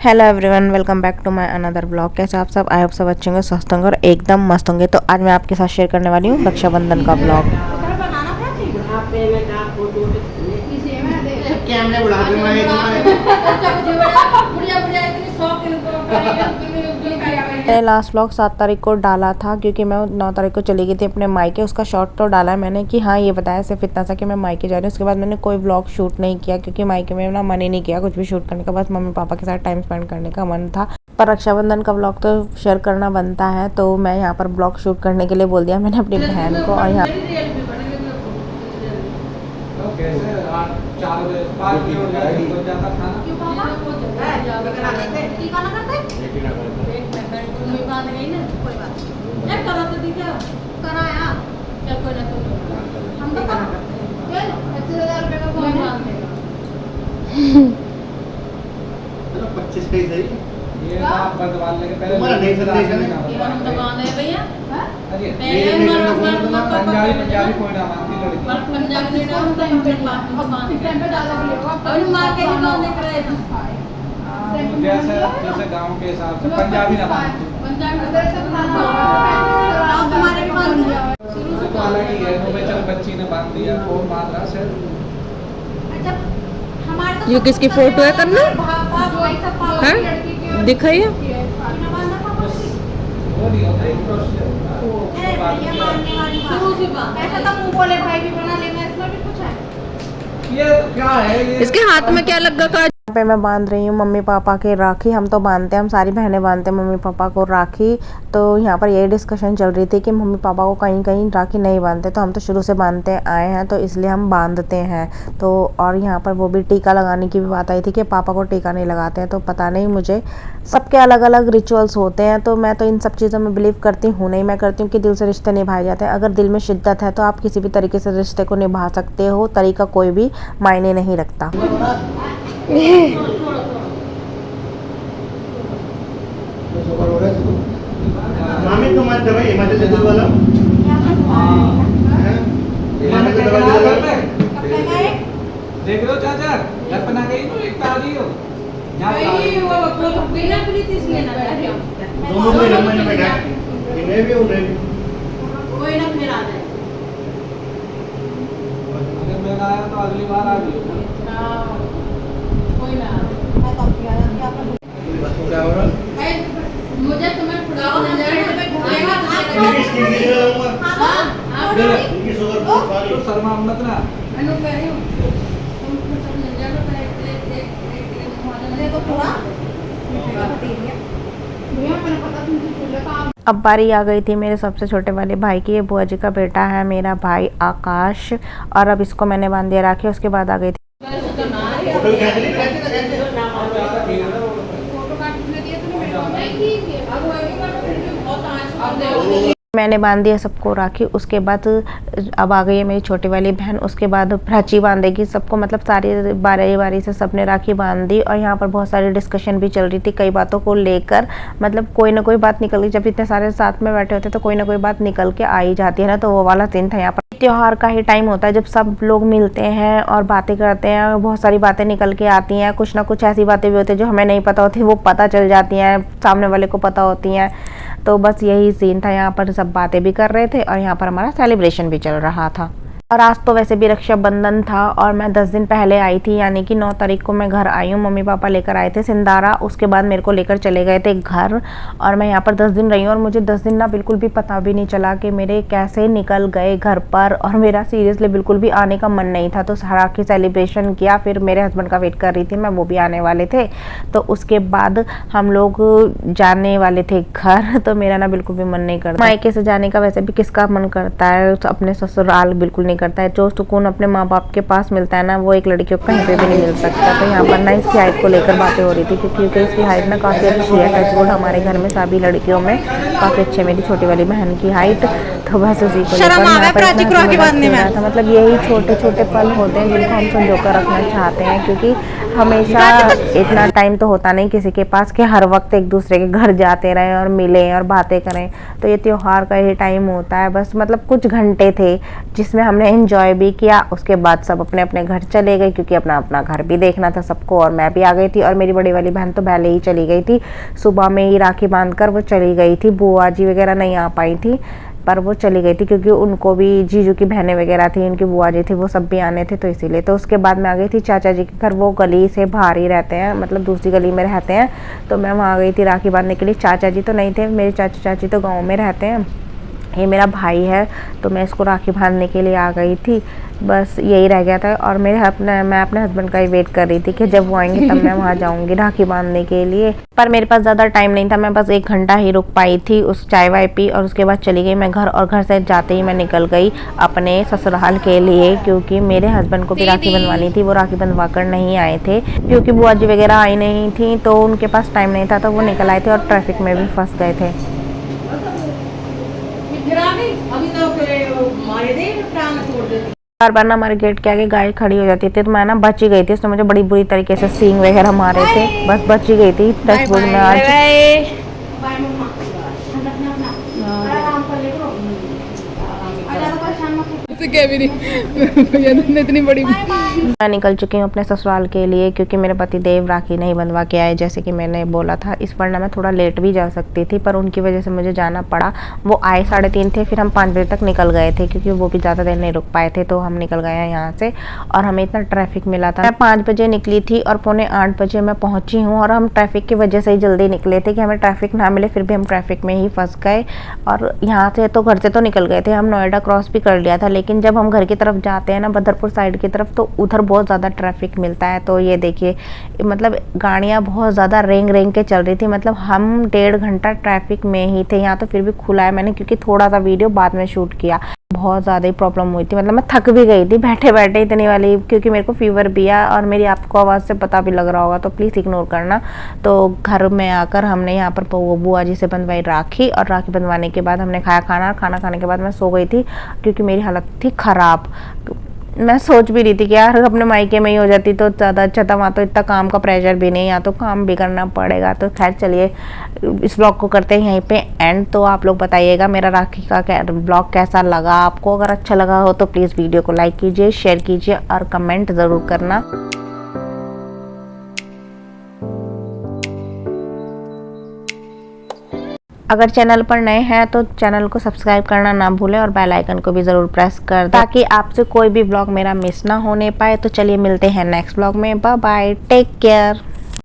Hello everyone, welcome back to my another blog. कैसे आप सब? आई होप सब अच्छे होंगे, स्वस्थ होंगे और एकदम मस्त होंगे। तो आज मैं आपके साथ शेयर करने वाली हूँ रक्षाबंधन का ब्लॉग। मैंने लास्ट व्लॉग 7 तारीख को डाला था क्योंकि मैं 9 तारीख को चली गई थी अपने मायके। उसका शॉर्ट तो डाला है मैंने कि हाँ ये बताया सिर्फ इतना सा कि मैं मायके जा रही हूँ। उसके बाद मैंने कोई व्लॉग शूट नहीं किया क्योंकि मायके में ना मन ही नहीं किया कुछ भी शूट करने का। बस मम्मी पापा के साथ टाइम स्पेंड करने का मन था। पर रक्षाबंधन का व्लॉग तो शेयर करना बनता है, तो मैं यहाँ पर व्लॉग शूट करने के लिए बोल दिया मैंने अपनी बहन को। और यहाँ ये आप बंदवाने के पहले नहीं सकते हम दबाने हैं भैया। अरे पंजाबी कोई ना मानती लड़की पंजाबी ने डाल तो हम पे डाला और मार के निकालने कर रहे थे। जैसे गांव के हिसाब से पंजाबी ना मानती, पंजाबी हमारे भी मान दिया शुरू से तो अलग ही है। वो चल बच्ची ने बांध दिया और मान रहा से। अच्छा हमारे ये किसकी फोटो है करना है दिखाइए। ये क्या है? इसके हाथ में क्या लगा का? पे मैं बांध रही हूँ मम्मी पापा के राखी। हम तो बांधते हैं, हम सारी बहनें बांधते हैं मम्मी पापा को राखी। तो यहाँ पर यही डिस्कशन चल रही थी कि मम्मी पापा को कहीं कहीं राखी नहीं बांधते, तो हम तो शुरू से बांधते आए हैं तो इसलिए हम बांधते हैं। तो और यहाँ पर वो भी टीका लगाने की भी बात आई थी कि पापा को टीका नहीं लगाते हैं। तो पता नहीं, मुझे सबके अलग अलग रिचुअल्स होते हैं, तो मैं तो इन सब चीज़ों में बिलीव करती हूँ नहीं। मैं करती हूँ कि दिल से रिश्ते निभाए जाते हैं। अगर दिल में शिद्दत है तो आप किसी भी तरीके से रिश्ते को निभा सकते हो, तरीका कोई भी मायने नहीं रखता। मामी तो मत दवाई हिमाचल से दूर वाला देख लो चाचा घर बना गई तो एक ताजी हो भाई वो बिना पुलिस इसलिए ना दोनों में नंबर में बैठा इन्हें भी उन्हें भी कोई ना मेरा आ जाए। अगर मैं आया तो अगली बार आ जाइए। कोई ना मैं तो क्या बस हो गया। और मुझे तुम्हें फुलाओ नजर में घूमेगा इसकी वीडियो लाऊंगा। हां आप इनकी शुगर बहुत सारी तो शर्मा मत ना। अनु कह रही हूं तुम सब नजर में एक मारने को थोड़ा भैया मैंने पता तुमसे पूछा था। अब बारी आ गई थी मेरे सबसे छोटे वाले भाई की। ये बुआ जी का बेटा है मेरा भाई आकाश, और अब इसको मैंने बांध दिया राखी। उसके बाद आ गई थी फोटो खींच ली फोटो काटने दिए तो मेरे को नहीं की अब वो भी बहुत आंसू मैंने बांध दिया सबको राखी। उसके बाद अब आ गई है मेरी छोटी वाली बहन। उसके बाद प्राची बांधेगी सबको, मतलब सारी बारी बारी से सबने राखी बांध दी। और यहाँ पर बहुत सारी डिस्कशन भी चल रही थी कई बातों को लेकर, मतलब कोई ना कोई बात निकल गई। जब इतने सारे साथ में बैठे होते तो कोई ना कोई बात निकल के आ ही जाती है ना, तो वो वाला सीन था। यहाँ पर त्योहार का ही टाइम होता है जब सब लोग मिलते हैं और बातें करते हैं, और बहुत सारी बातें निकल के आती हैं। कुछ ना कुछ ऐसी बातें भी होती है जो हमें नहीं पता होती, वो पता चल जाती हैं, सामने वाले को पता होती हैं। तो बस यही सीन था। यहाँ पर सब बातें भी कर रहे थे और यहाँ पर हमारा सेलिब्रेशन भी चल रहा था। और आज तो वैसे भी रक्षाबंधन था और मैं 10 दिन पहले आई थी, यानी कि 9 तारीख को मैं घर आई हूँ। मम्मी पापा लेकर आए थे सिंदारा, उसके बाद मेरे को लेकर चले गए थे घर। और मैं यहाँ पर 10 दिन रही हूँ और मुझे 10 दिन ना बिल्कुल भी पता भी नहीं चला कि मेरे कैसे निकल गए घर पर। और मेरा सीरियसली बिल्कुल भी आने का मन नहीं था। तो राखी सेलिब्रेशन किया, फिर मेरे हस्बैंड का वेट कर रही थी मैं, वो भी आने वाले थे। तो उसके बाद हम लोग जाने वाले थे घर। तो मेरा ना बिल्कुल भी मन नहीं करता मायके से जाने का। वैसे भी किसका मन करता है, तो अपने ससुराल बिल्कुल नहीं करता है। जो सुकून अपने माँ बाप के पास मिलता है ना, वो एक लड़की को कहीं पे भी नहीं मिल सकता। तो यहाँ पर ना इसकी हाइट को लेकर बातें हो रही थी क्योंकि इसकी हाइट ना काफ़ी अच्छी है। टचवुड हमारे घर में सभी लड़कियों में काफ़ी अच्छी है मेरी छोटी वाली बहन की हाइट। तो बस उसी को लेकर मतलब यही छोटे छोटे पल होते हैं जिनको हम संजो कर रखना चाहते हैं, क्योंकि हमेशा इतना टाइम तो होता नहीं किसी के पास कि हर वक्त एक दूसरे के घर जाते रहें और मिलें और बातें करें। तो ये त्योहार का ही टाइम होता है, बस मतलब कुछ घंटे थे जिसमें हमने एंजॉय भी किया। उसके बाद सब अपने अपने घर चले गए क्योंकि अपना अपना घर भी देखना था सबको, और मैं भी आ गई थी। और मेरी बड़ी वाली बहन तो पहले ही चली गई थी, सुबह में ही राखी बांधकर वो चली गई थी। बुआ जी वगैरह नहीं आ पाई थी पर वो चली गई थी क्योंकि उनको भी जीजू की बहनें वगैरह थी, उनकी बुआ जी थी, वो सब भी आने थे तो इसीलिए। तो उसके बाद मैं आ गई थी चाचा जी के घर, वो गली से बाहर ही रहते हैं, मतलब दूसरी गली में रहते हैं। तो मैं वहाँ गई थी राखी बांधने के लिए। चाचा जी तो नहीं थे, मेरे चाचा चाची तो गाँव में रहते हैं, ये मेरा भाई है। तो मैं इसको राखी बांधने के लिए आ गई थी, बस यही रह गया था। और मैं अपने हस्बैंड का ही वेट कर रही थी कि जब वो आएंगे तब मैं वहाँ जाऊँगी राखी बांधने के लिए। पर मेरे पास ज़्यादा टाइम नहीं था, मैं बस 1 घंटा ही रुक पाई थी, उस चाय वाय पी और उसके बाद चली गई मैं घर। और घर से जाते ही मैं निकल गई अपने ससुराल के लिए क्योंकि मेरे हस्बैंड को भी राखी बंधवानी थी। वो राखी बंधवा कर नहीं आए थे क्योंकि बुआ जी वगैरह आई नहीं थी, तो उनके पास टाइम नहीं था, तो वो निकल आए थे और ट्रैफिक में भी फंस गए थे। बार बार ना हमारे गेट के आगे गाय खड़ी हो जाती थी, तो मैं ना बच ही गई थी, उसने मुझे बड़ी बुरी तरीके से सींग वगैरह मारे थे, बस बच ही गई थी। टच वुड में आज बाय मम्मा आराम कर ले करो, ज्यादा परेशान मत हो। इतनी बड़ी मैं निकल चुकी हूँ अपने ससुराल के लिए क्योंकि मेरे पति देव राखी नहीं बंधवा के आए जैसे कि मैंने बोला था। इस वरना मैं थोड़ा लेट भी जा सकती थी पर उनकी वजह से मुझे जाना पड़ा। वो आए 3:30 थे, फिर हम 5 बजे तक निकल गए थे क्योंकि वो भी ज़्यादा देर नहीं रुक पाए थे, तो हम निकल गए हैं यहाँ से। और हमें इतना ट्रैफिक मिला था, मैं 5 बजे निकली थी और 7:45 बजे मैं पहुँची हूँ। और हम ट्रैफिक की वजह से ही जल्दी निकले थे कि हमें ट्रैफिक ना मिले, फिर भी हम ट्रैफिक में ही फंस गए। और यहाँ से तो घर से तो निकल गए थे, हम नोएडा क्रॉस भी कर लिया था, लेकिन जब हम घर की तरफ जाते हैं ना बदरपुर साइड की तरफ, तो उधर बहुत ज़्यादा ट्रैफिक मिलता है। तो ये देखिए मतलब गाड़ियाँ बहुत ज़्यादा रेंग रेंग के चल रही थी, मतलब हम 1.5 घंटा ट्रैफिक में ही थे। यहाँ तो फिर भी खुला है, मैंने क्योंकि थोड़ा सा वीडियो बाद में शूट किया। बहुत ज़्यादा ही प्रॉब्लम हुई थी, मतलब मैं थक भी गई थी बैठे बैठे इतनी वाली, क्योंकि मेरे को फीवर भी है और मेरी आपको आवाज़ से पता भी लग रहा होगा, तो प्लीज़ इग्नोर करना। तो घर में आकर हमने यहाँ पर बुआ जी से बंधवाई राखी, और राखी बंधवाने के बाद हमने खाया खाना। खाना खाने के बाद मैं सो गई थी क्योंकि मेरी हालत थी ख़राब। मैं सोच भी रही थी कि यार अपने मायके में ही हो जाती तो ज़्यादा अच्छा था, वहाँ तो इतना काम का प्रेशर भी नहीं, यहाँ तो काम भी करना पड़ेगा। तो खैर चलिए इस ब्लॉग को करते हैं यहीं पे एंड। तो आप लोग बताइएगा मेरा राखी का ब्लॉग कैसा लगा आपको। अगर अच्छा लगा हो तो प्लीज़ वीडियो को लाइक कीजिए, शेयर कीजिए और कमेंट ज़रूर करना। अगर चैनल पर नए हैं तो चैनल को सब्सक्राइब करना ना भूलें और बेल आइकन को भी ज़रूर प्रेस कर दें ताकि आपसे कोई भी ब्लॉग मेरा मिस ना होने पाए। तो चलिए मिलते हैं नेक्स्ट ब्लॉग में, बाय बाय, टेक केयर।